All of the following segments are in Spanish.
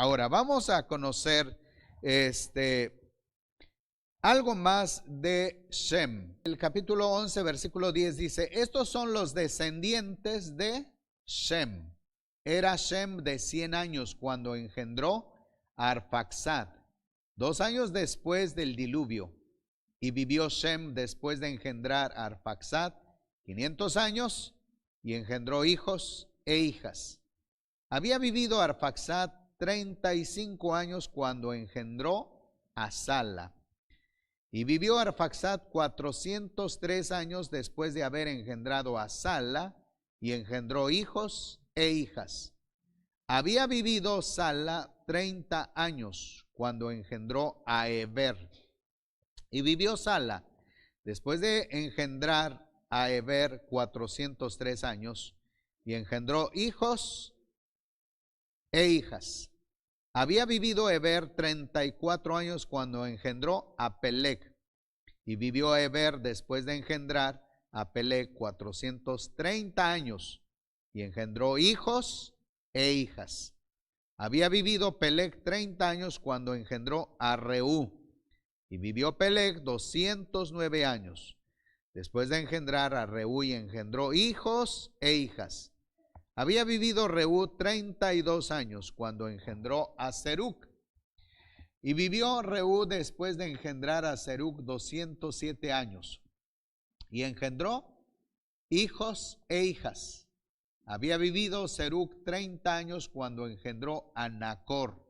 Ahora vamos a conocer algo más de Shem. El capítulo 11, versículo 10 dice, estos son los descendientes de Shem. Era Shem de 100 años cuando engendró a Arfaxad, 2 años después del diluvio. Y vivió Shem después de engendrar a Arfaxad 500 años y engendró hijos e hijas. Había vivido Arfaxad 35 años cuando engendró a Sala. Y vivió Arfaxad 403 años después de haber engendrado a Sala y engendró hijos e hijas. Había vivido Sala 30 años cuando engendró a Eber. Y vivió Sala después de engendrar a Eber 403 años y engendró hijos e hijas. Había vivido Eber 34 años cuando engendró a Peleg. Y vivió Eber después de engendrar a Peleg 430 años y engendró hijos e hijas. Había vivido Peleg 30 años cuando engendró a Reú. Y vivió Peleg 209 años después de engendrar a Reú y engendró hijos e hijas. Había vivido Reú 32 años cuando engendró a Seruc. Y vivió Reú después de engendrar a Seruc 207 años y engendró hijos e hijas. Había vivido Seruc 30 años cuando engendró a Nacor.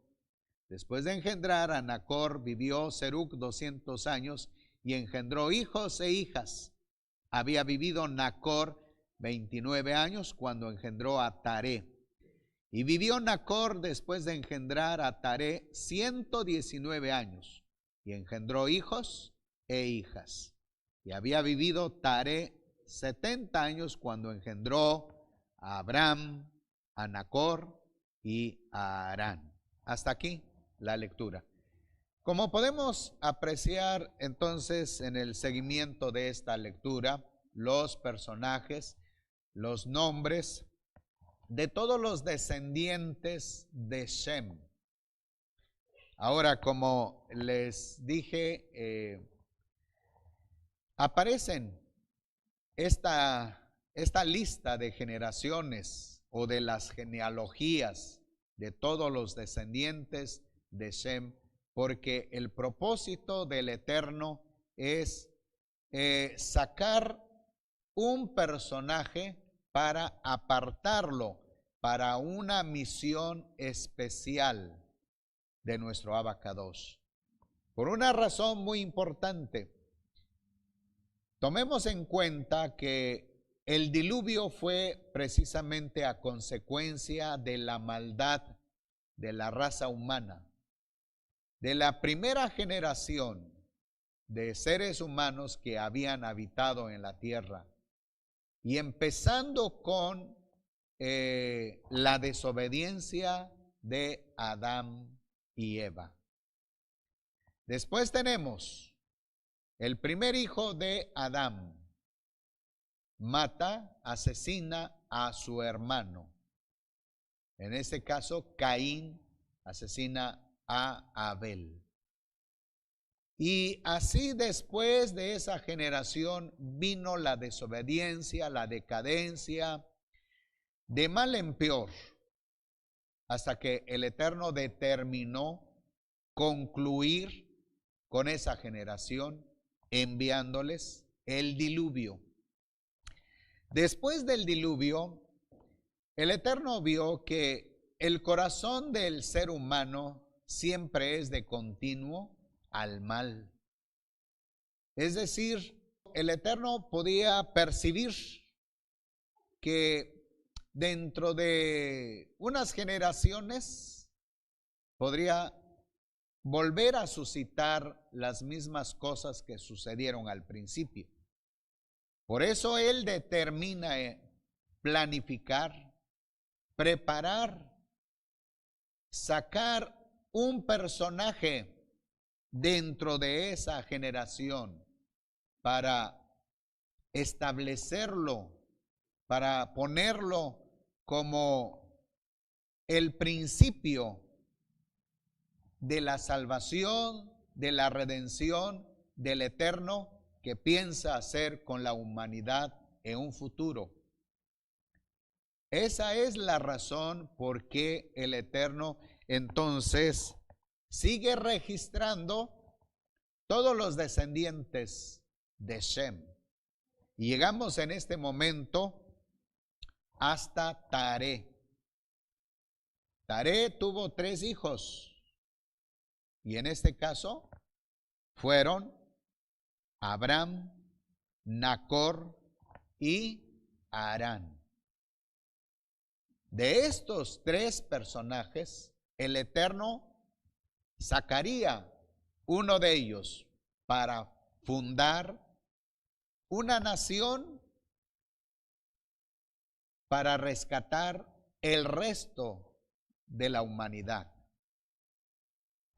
Después de engendrar a Nacor, vivió Seruc 200 años y engendró hijos e hijas. Había vivido Nacor 29 años cuando engendró a Taré. Y vivió Nacor después de engendrar a Taré 119 años y engendró hijos e hijas. Y había vivido Taré 70 años cuando engendró a Abraham, a Nacor y a Harán. Hasta aquí la lectura. Como podemos apreciar entonces en el seguimiento de esta lectura, los personajes, los nombres de todos los descendientes de Shem. Ahora, como les dije, aparecen esta lista de generaciones o de las genealogías de todos los descendientes de Shem, porque el propósito del Eterno es sacar un personaje para apartarlo para una misión especial de nuestro Abacadosh. Por una razón muy importante. Tomemos en cuenta que el diluvio fue precisamente a consecuencia de la maldad de la raza humana. De la primera generación de seres humanos que habían habitado en la tierra. Y empezando con la desobediencia de Adán y Eva. Después tenemos el primer hijo de Adán. Mata, asesina a su hermano. En este caso, Caín asesina a Abel. Y así después de esa generación vino la desobediencia, la decadencia, de mal en peor, hasta que el Eterno determinó concluir con esa generación, enviándoles el diluvio. Después del diluvio, el Eterno vio que el corazón del ser humano siempre es de continuo al mal. Es decir, el Eterno podía percibir que dentro de unas generaciones podría volver a suscitar las mismas cosas que sucedieron al principio. Por eso Él determina planificar, preparar, sacar un personaje dentro de esa generación para establecerlo, para ponerlo como el principio de la salvación, de la redención del Eterno que piensa hacer con la humanidad en un futuro. Esa es la razón por qué el Eterno entonces sigue registrando todos los descendientes de Shem. Y llegamos en este momento hasta Taré. Taré tuvo 3 hijos y en este caso fueron Abraham, Nacor y Harán. De estos 3 personajes, el Eterno sacaría uno de ellos para fundar una nación para rescatar el resto de la humanidad.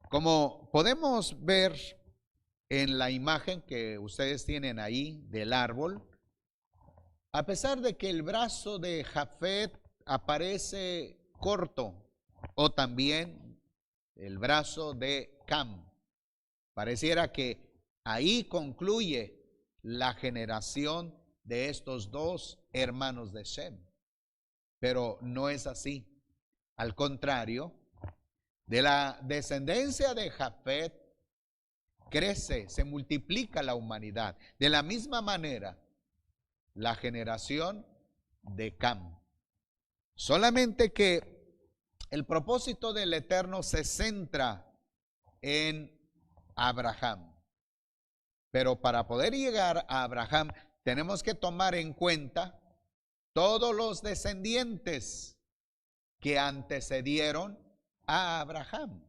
Como podemos ver en la imagen que ustedes tienen ahí del árbol, a pesar de que el brazo de Jafet aparece corto, o también el brazo de Cam, pareciera que ahí concluye la generación de estos 2 hermanos de Shem, pero no es así. Al contrario, de la descendencia de Jafet crece, se multiplica la humanidad. De la misma manera, la generación de Cam. Solamente que el propósito del Eterno se centra en Abraham. Pero para poder llegar a Abraham, tenemos que tomar en cuenta todos los descendientes que antecedieron a Abraham.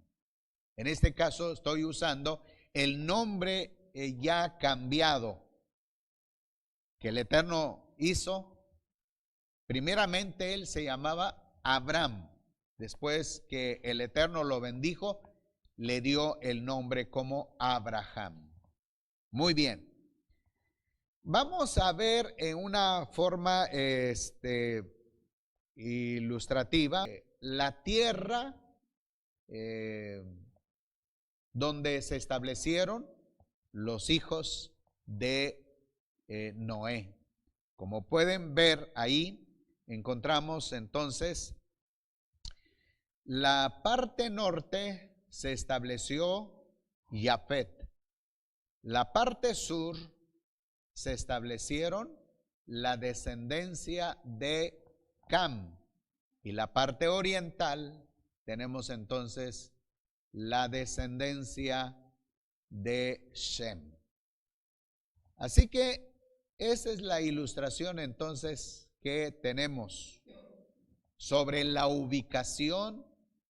En este caso estoy usando el nombre ya cambiado que el Eterno hizo. Primeramente él se llamaba Abraham. Después que el Eterno lo bendijo, le dio el nombre como Abraham. Muy bien. Vamos a ver en una forma ilustrativa la tierra donde se establecieron los hijos de Noé. Como pueden ver ahí, encontramos entonces la parte norte se estableció Jafet. La parte sur se establecieron la descendencia de Cam. Y la parte oriental tenemos entonces la descendencia de Shem. Así que esa es la ilustración entonces que tenemos sobre la ubicación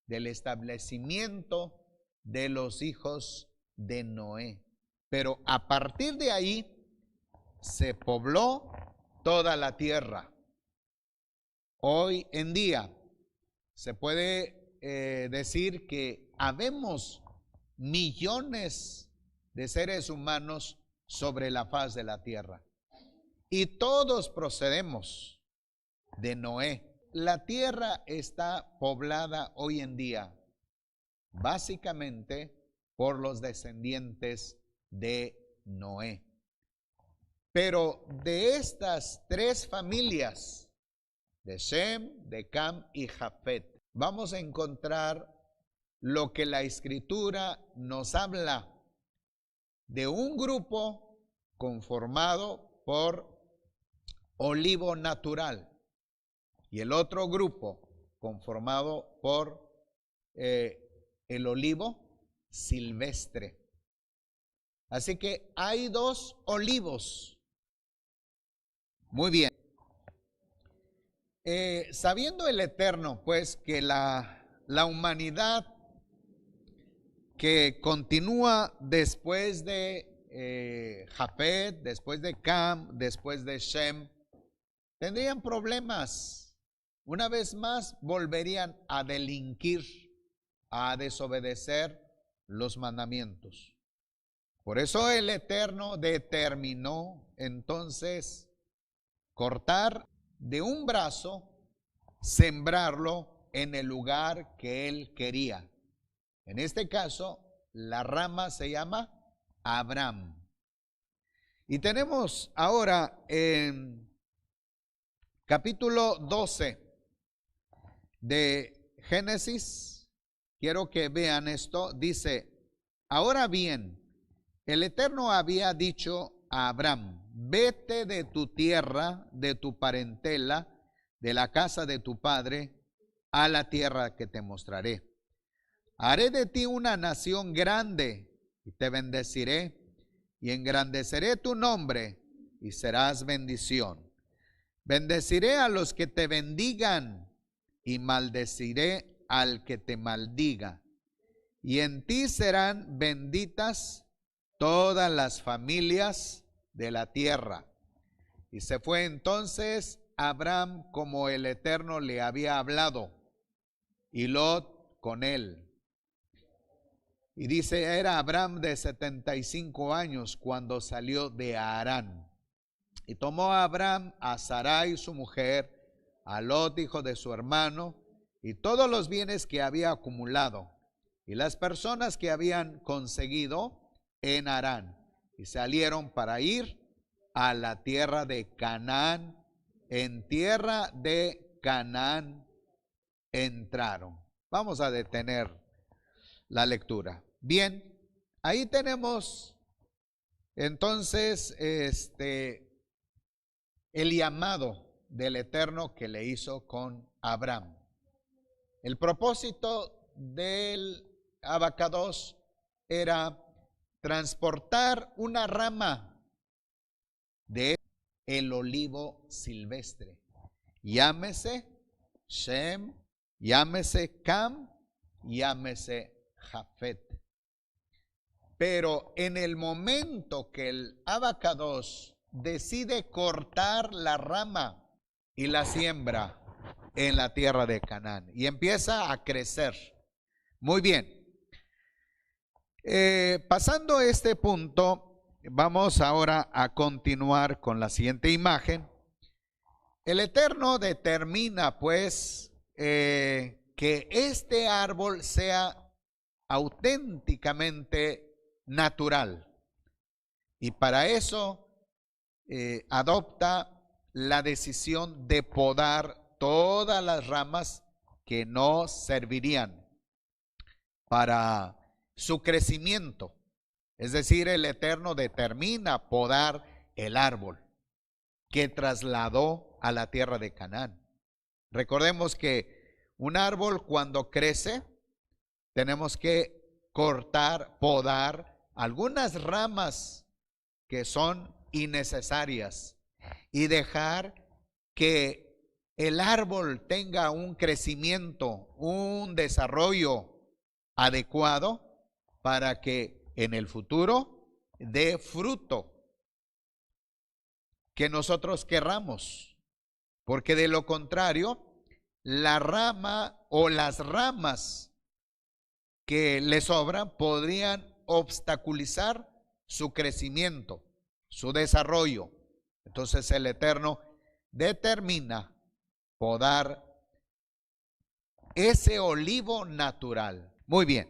del establecimiento de los hijos de Noé. Pero a partir de ahí se pobló toda la tierra. Hoy en día se puede decir que habemos millones de seres humanos sobre la faz de la tierra. Y todos procedemos de Noé. La tierra está poblada hoy en día básicamente por los descendientes de Noé. Pero de estas 3 familias, de Shem, de Cam y Jafet, vamos a encontrar lo que la Escritura nos habla de un grupo conformado por olivo natural y el otro grupo conformado por el olivo silvestre. Así que hay 2 olivos. Muy bien. Sabiendo el Eterno, pues, que la humanidad que continúa después de Jafet, después de Cam, después de Shem, tendrían problemas. Una vez más volverían a delinquir, a desobedecer los mandamientos. Por eso el Eterno determinó entonces cortar de un brazo, sembrarlo en el lugar que él quería. En este caso, la rama se llama Abram. Y tenemos ahora en capítulo 12 de Génesis, quiero que vean esto, dice, ahora bien, el Eterno había dicho a Abram, vete de tu tierra, de tu parentela, de la casa de tu padre, a la tierra que te mostraré. Haré de ti una nación grande y te bendeciré y engrandeceré tu nombre y serás bendición. Bendeciré a los que te bendigan y maldeciré al que te maldiga. Y en ti serán benditas todas las familias de la tierra. Y se fue entonces Abram como el Eterno le había hablado, y Lot con él. Y dice, era Abram de 75 años cuando salió de Harán. Y tomó a Abram a Sarai su mujer, a Lot hijo de su hermano, y todos los bienes que había acumulado, y las personas que habían conseguido en Harán, y salieron para ir a la tierra de Canaán. En tierra de Canaán entraron. Vamos a detener la lectura. Bien, ahí tenemos entonces el llamado del Eterno que le hizo con Abram. El propósito del abacados era transportar una rama de el olivo silvestre. Llámese Shem, llámese Cam, llámese Jafet. Pero en el momento que el abacados decide cortar la rama y la siembra en la tierra de Canaán y empieza a crecer. Muy bien. Pasando este punto, vamos ahora a continuar con la siguiente imagen. El Eterno determina pues que este árbol sea auténticamente natural, y para eso adopta la decisión de podar todas las ramas que no servirían para su crecimiento. Es decir, el Eterno determina podar el árbol que trasladó a la tierra de Canaán. Recordemos que un árbol cuando crece tenemos que cortar, podar algunas ramas que son innecesarias y dejar que el árbol tenga un crecimiento, un desarrollo adecuado para que en el futuro dé fruto que nosotros querramos, porque de lo contrario, la rama o las ramas que le sobran podrían obstaculizar su crecimiento, su desarrollo. Entonces el Eterno determina podar ese olivo natural. Muy bien,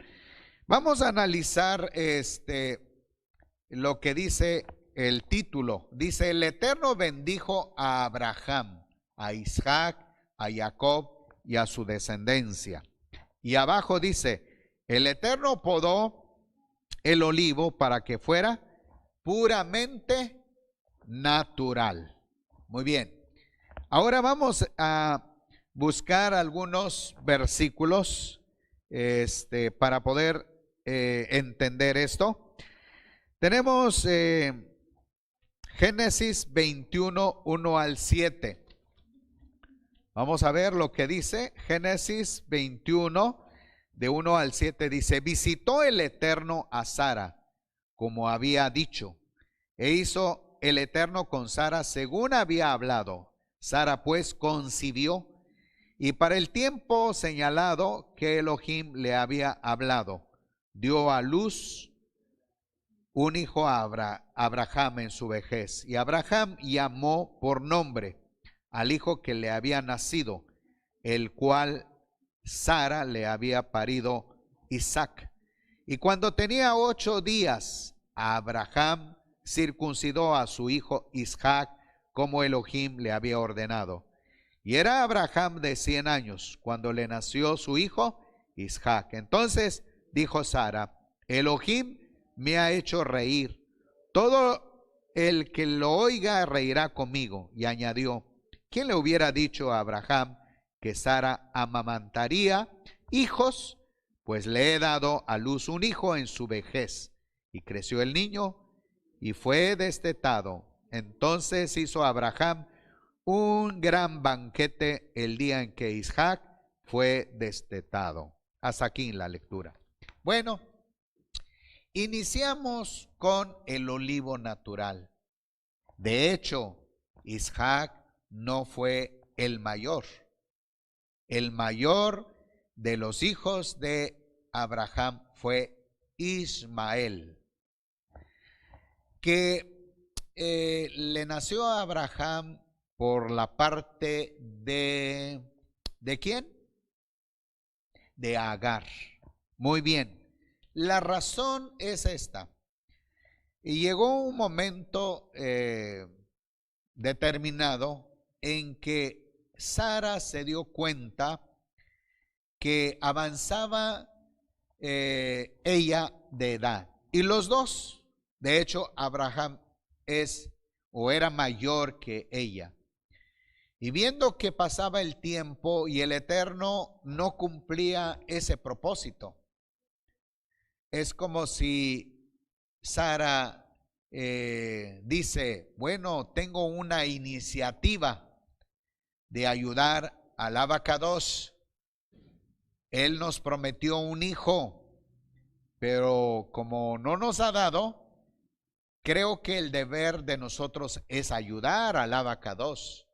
vamos a analizar lo que dice el título. Dice, el Eterno bendijo a Abraham, a Isaac, a Jacob y a su descendencia. Y abajo dice, el Eterno podó el olivo para que fuera puramente natural. Muy bien. Ahora vamos a buscar algunos versículos para poder entender esto. Tenemos Génesis 21, 1 al 7. Vamos a ver lo que dice Génesis 21, de 1 al 7. Dice, visitó el Eterno a Sara, como había dicho, e hizo el Eterno con Sara según había hablado. Sara pues concibió, y para el tiempo señalado que Elohim le había hablado, dio a luz un hijo a Abraham en su vejez. Y Abraham llamó por nombre al hijo que le había nacido, el cual Sara le había parido Isaac. Y cuando tenía 8 días, Abraham circuncidó a su hijo Isaac como Elohim le había ordenado. Y era Abraham de 100 años cuando le nació su hijo Isaac. Entonces dijo Sara: Elohim me ha hecho reír. Todo el que lo oiga reirá conmigo. Y añadió: ¿quién le hubiera dicho a Abraham que Sara amamantaría hijos? Pues le he dado a luz un hijo en su vejez. Y creció el niño y fue destetado. Entonces hizo Abraham un gran banquete el día en que Isaac fue destetado. Hasta aquí la lectura. Bueno, iniciamos con el olivo natural. De hecho, Isaac no fue el mayor. El mayor de los hijos de Abraham fue Ismael, que le nació a Abraham por la parte ¿de quién? De Agar. Muy bien. La razón es esta. Y llegó un momento determinado en que Sara se dio cuenta que avanzaba ella de edad. Y los dos, de hecho, Abraham es o era mayor que ella. Y viendo que pasaba el tiempo y el Eterno no cumplía ese propósito, es como si Sara dice: bueno, tengo una iniciativa de ayudar al abacados. Él nos prometió un hijo, pero como no nos ha dado, creo que el deber de nosotros es ayudar al abacados.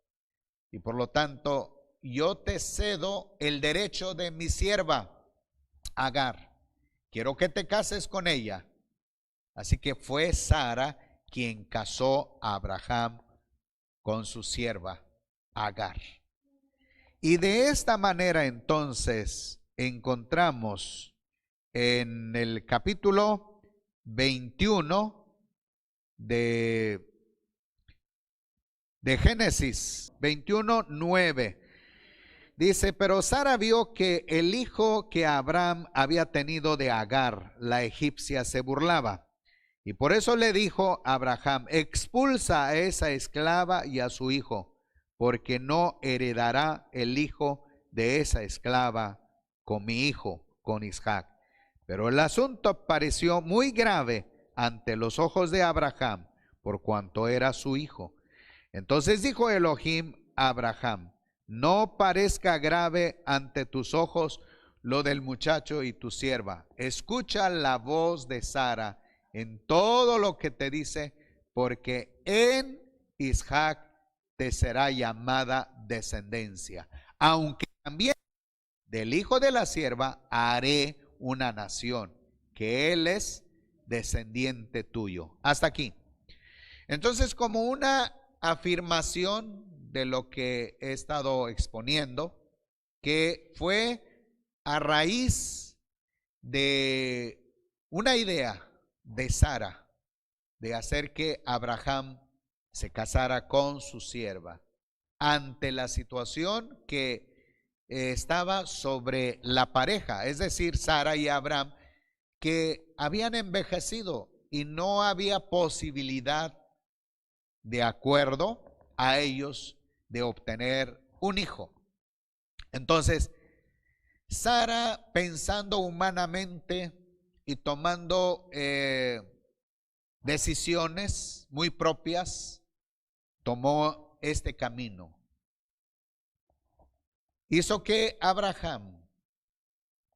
Y por lo tanto, yo te cedo el derecho de mi sierva, Agar. Quiero que te cases con ella. Así que fue Sara quien casó a Abraham con su sierva, Agar. Y de esta manera entonces encontramos en el capítulo 21 de Génesis 21:9. Dice: pero Sara vio que el hijo que Abraham había tenido de Agar, la egipcia, se burlaba. Y por eso le dijo a Abraham: expulsa a esa esclava y a su hijo, porque no heredará el hijo de esa esclava con mi hijo, con Isaac. Pero el asunto pareció muy grave ante los ojos de Abraham, por cuanto era su hijo. Entonces dijo Elohim a Abraham: no parezca grave ante tus ojos lo del muchacho y tu sierva. Escucha la voz de Sara en todo lo que te dice, porque en Isaac te será llamada descendencia, aunque también del hijo de la sierva haré una nación, que él es descendiente tuyo. Hasta aquí. Entonces, como una afirmación de lo que he estado exponiendo, que fue a raíz de una idea de Sara de hacer que Abraham se casara con su sierva ante la situación que estaba sobre la pareja, es decir, Sara y Abraham, que habían envejecido y no había posibilidad, de acuerdo a ellos, de obtener un hijo. Entonces, Sara, pensando humanamente y tomando decisiones muy propias, tomó este camino. Hizo que Abraham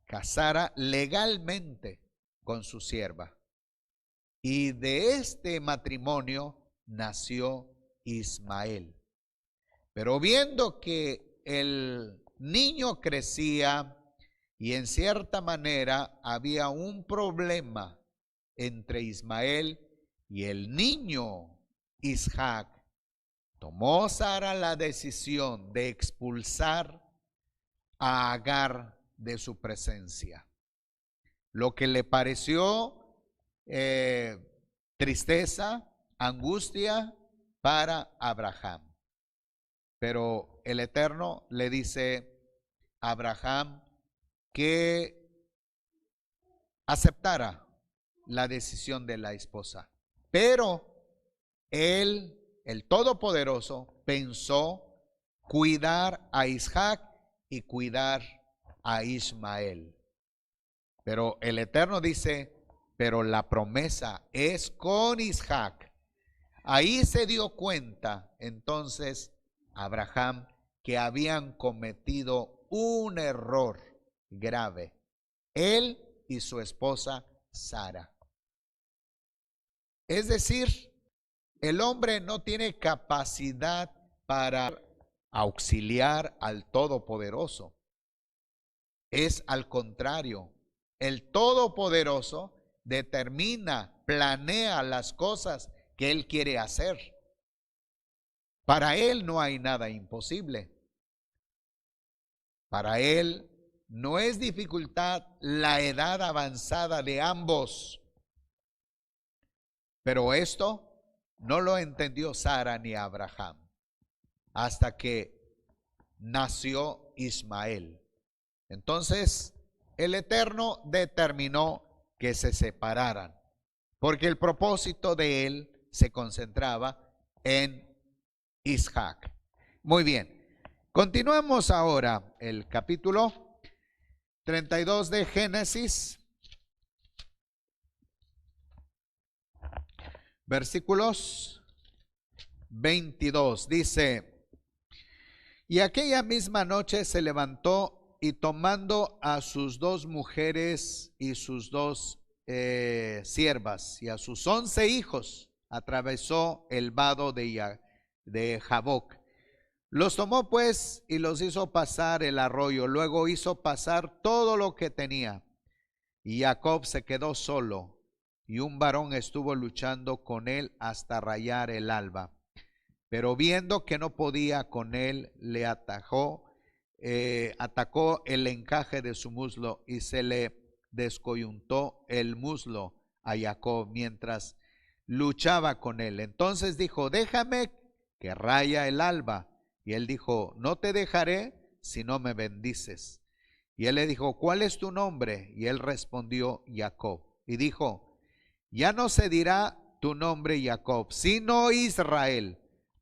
casara legalmente con su sierva. Y de este matrimonio nació Ismael. Pero viendo que el niño crecía y en cierta manera había un problema entre Ismael y el niño Isaac, tomó Sara la decisión de expulsar a Agar de su presencia. lo que le pareció tristeza, angustia para Abraham. Pero el Eterno le dice a Abraham que aceptara la decisión de la esposa. Pero él, el Todopoderoso, pensó cuidar a Isaac y cuidar a Ismael. Pero el Eterno dice, pero la promesa es con Isaac. Ahí se dio cuenta entonces Abraham que habían cometido un error grave, él y su esposa Sara. Es decir, el hombre no tiene capacidad para auxiliar al Todopoderoso. Es al contrario, el Todopoderoso determina, planea las cosas que Él quiere hacer. Para Él no hay nada imposible. Para Él no es dificultad la edad avanzada de ambos. Pero esto no lo entendió Sara ni Abraham hasta que nació Ismael. Entonces el Eterno determinó que se separaran, porque el propósito de él se concentraba en Isaac. Muy bien, continuamos ahora el capítulo 32 de Génesis, versículos 22. Dice: y aquella misma noche se levantó y tomando a sus 2 mujeres y sus 2 siervas y a sus 11 hijos, atravesó el vado de Jaboc. Los tomó pues y los hizo pasar el arroyo, luego hizo pasar todo lo que tenía. Y Jacob se quedó solo, y un varón estuvo luchando con él hasta rayar el alba. Pero viendo que no podía con él, le atacó el encaje de su muslo y se le descoyuntó el muslo a Jacob mientras luchaba con él. Entonces dijo: déjame que raya el alba. Y él dijo: no te dejaré si no me bendices. Y él le dijo: ¿cuál es tu nombre? Y él respondió: Jacob. Y dijo: ya no se dirá tu nombre Jacob, sino Israel,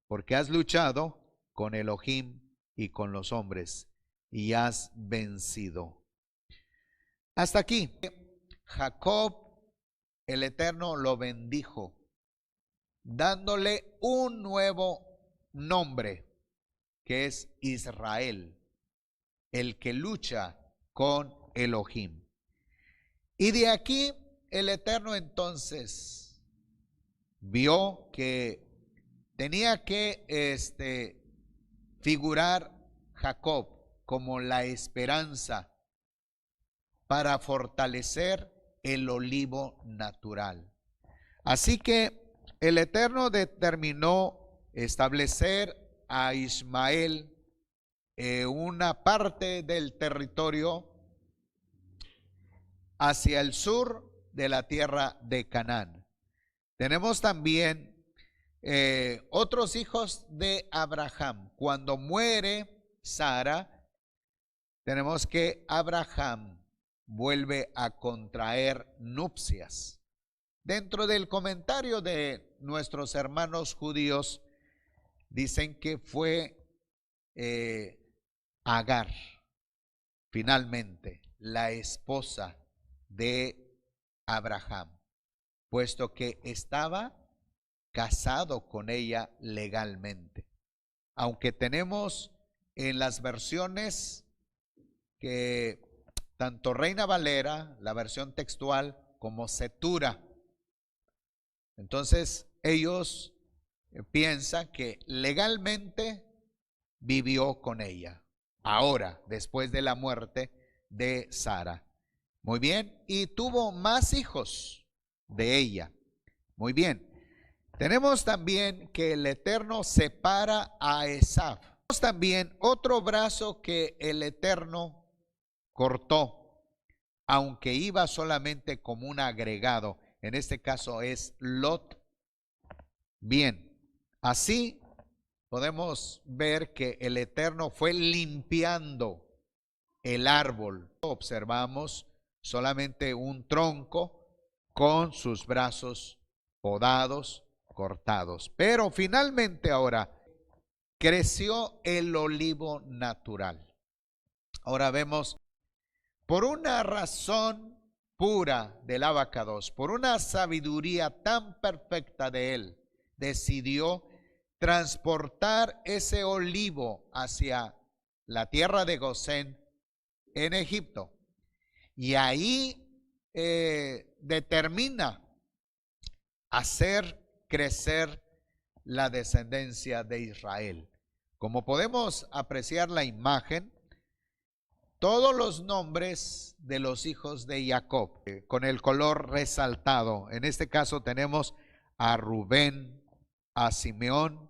porque has luchado con Elohim y con los hombres y has vencido. Hasta aquí, Jacob, el Eterno lo bendijo, dándole un nuevo nombre, que es Israel, el que lucha con Elohim. Y de aquí el Eterno entonces vio que tenía que figurar Jacob como la esperanza para fortalecer el olivo natural. Así que el Eterno determinó establecer a Ismael una parte del territorio hacia el sur de la tierra de Canaán. Tenemos también otros hijos de Abraham. Cuando muere Sara, tenemos que Abraham vuelve a contraer nupcias. Dentro del comentario de nuestros hermanos judíos, dicen que fue Agar, finalmente, la esposa de Abraham, puesto que estaba casado con ella legalmente. Aunque tenemos en las versiones que tanto Reina Valera, la versión textual, como Setura, entonces ellos piensan que legalmente vivió con ella, ahora, después de la muerte de Sara. Muy bien, y tuvo más hijos de ella. Muy bien. Tenemos también que el Eterno separa a Esaf. Tenemos también otro brazo que el Eterno cortó aunque iba solamente como un agregado, en este caso es Lot. Bien, así podemos ver que el Eterno fue limpiando el árbol. Observamos solamente un tronco con sus brazos podados, cortados. Pero finalmente ahora creció el olivo natural. Ahora vemos, por una razón pura del Abacados, por una sabiduría tan perfecta de él, decidió transportar ese olivo hacia la tierra de Gosén en Egipto. Y ahí determina hacer crecer la descendencia de Israel. Como podemos apreciar la imagen, todos los nombres de los hijos de Jacob, con el color resaltado. En este caso tenemos a Rubén, a Simeón,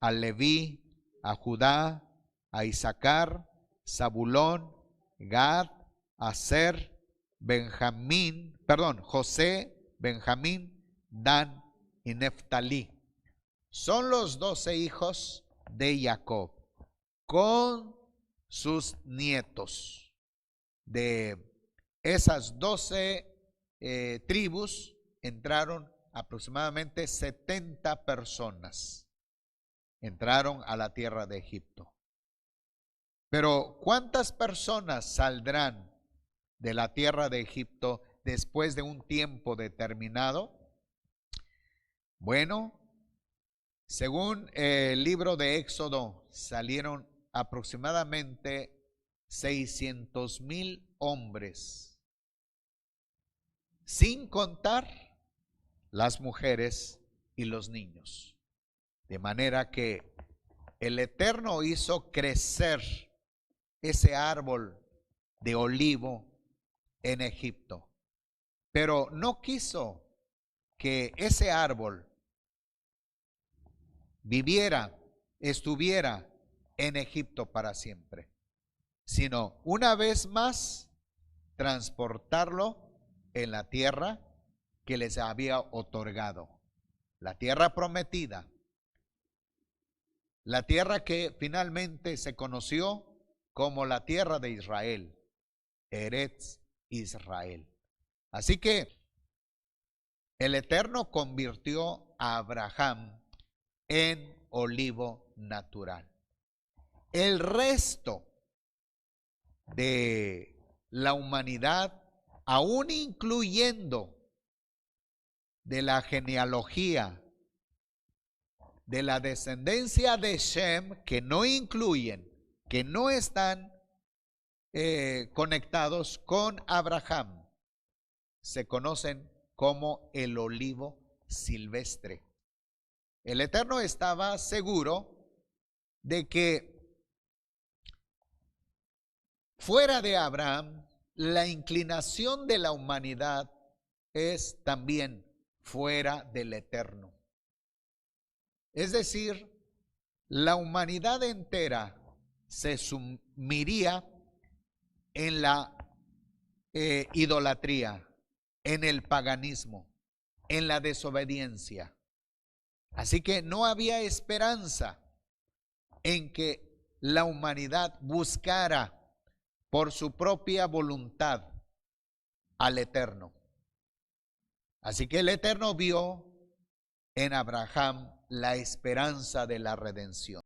a Leví, a Judá, a Isaacar, Zabulón, Gad, Aser, José, Benjamín, Dan y Neftalí. Son los 12 hijos de Jacob, con sus nietos. De esas 12 tribus entraron aproximadamente 70 personas. Entraron a la tierra de Egipto. Pero ¿cuántas personas saldrán de la tierra de Egipto después de un tiempo determinado? Bueno, según el libro de Éxodo, salieron aproximadamente 600,000 hombres, sin contar las mujeres y los niños. De manera que el Eterno hizo crecer ese árbol de olivo en Egipto, pero no quiso que ese árbol estuviera en Egipto para siempre, sino una vez más transportarlo en la tierra que les había otorgado, la tierra prometida, la tierra que finalmente se conoció como la tierra de Israel, Eretz Israel. Así que el Eterno convirtió a Abraham en olivo natural. El resto de la humanidad, aún incluyendo de la genealogía de la descendencia de Shem, que no incluyen, que no están conectados con Abraham, se conocen como el olivo silvestre. El Eterno estaba seguro de que fuera de Abraham, la inclinación de la humanidad es también fuera del Eterno. Es decir, la humanidad entera se sumiría en la idolatría, en el paganismo, en la desobediencia. Así que no había esperanza en que la humanidad buscara por su propia voluntad al Eterno. Así que el Eterno vio en Abraham la esperanza de la redención.